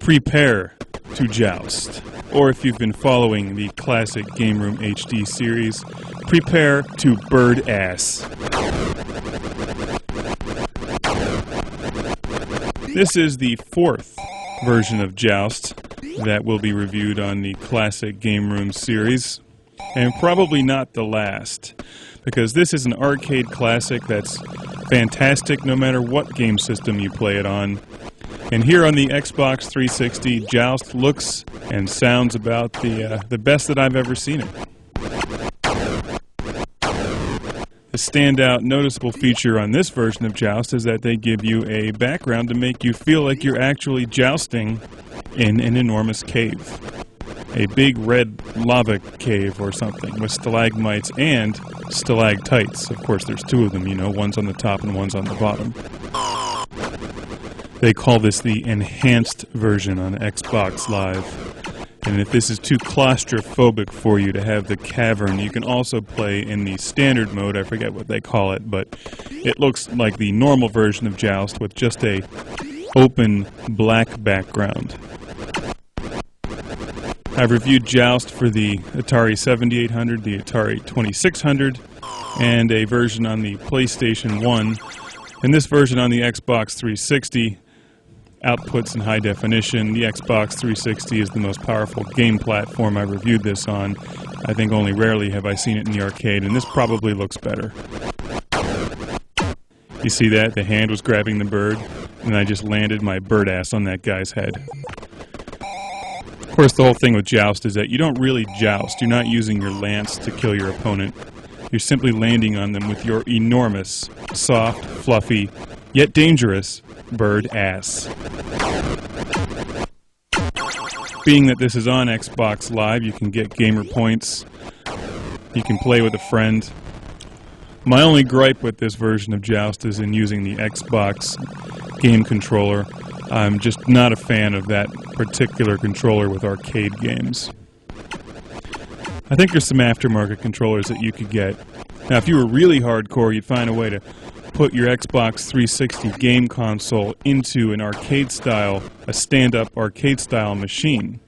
prepare to joust. Or if you've been following the classic Game Room HD series, prepare to bird ass. This is the fourth version of Joust that will be reviewed on the classic Game Room series, and probably not the last, because this is an arcade classic that's fantastic no matter what game system you play it on. And here on the Xbox 360, Joust looks and sounds about the best that I've ever seen it. The standout noticeable feature on this version of Joust is that they give you a background to make you feel like you're actually jousting in an enormous cave. A big red lava cave or something with stalagmites and stalactites. Of course, there's two of them, you know, one's on the top and one's on the bottom. They call this the enhanced version on Xbox Live. And if this is too claustrophobic for you to have the cavern, you can also play in the standard mode. I forget what they call it, but it looks like the normal version of Joust with just a open black background. I've reviewed Joust for the Atari 7800, the Atari 2600, and a version on the PlayStation 1. And this version on the Xbox 360 outputs in high definition. The Xbox 360 is the most powerful game platform I've reviewed this on. I think only rarely have I seen it in the arcade, and this probably looks better. You see that? The hand was grabbing the bird, and I just landed my bird ass on that guy's head. Of course, the whole thing with Joust is that you don't really joust. You're not using your lance to kill your opponent. You're simply landing on them with your enormous, soft, fluffy, yet dangerous bird ass. Being that this is on Xbox Live, you can get gamer points. You can play with a friend. My only gripe with this version of Joust is in using the Xbox game controller. I'm just not a fan of that particular controller with arcade games. I think there's some aftermarket controllers that you could get. Now, if you were really hardcore, you'd find a way to put your Xbox 360 game console into an arcade-style, a stand-up arcade-style machine.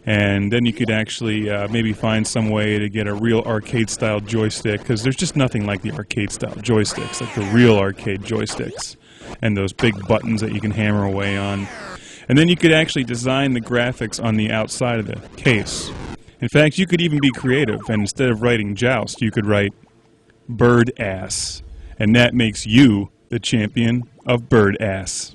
And then you could actually maybe find some way to get a real arcade-style joystick, because there's just nothing like the arcade-style joysticks, like the real arcade joysticks, and those big buttons that you can hammer away on. And then you could actually design the graphics on the outside of the case. In fact, you could even be creative, and instead of writing Joust, you could write bird ass. And that makes you the champion of bird ass.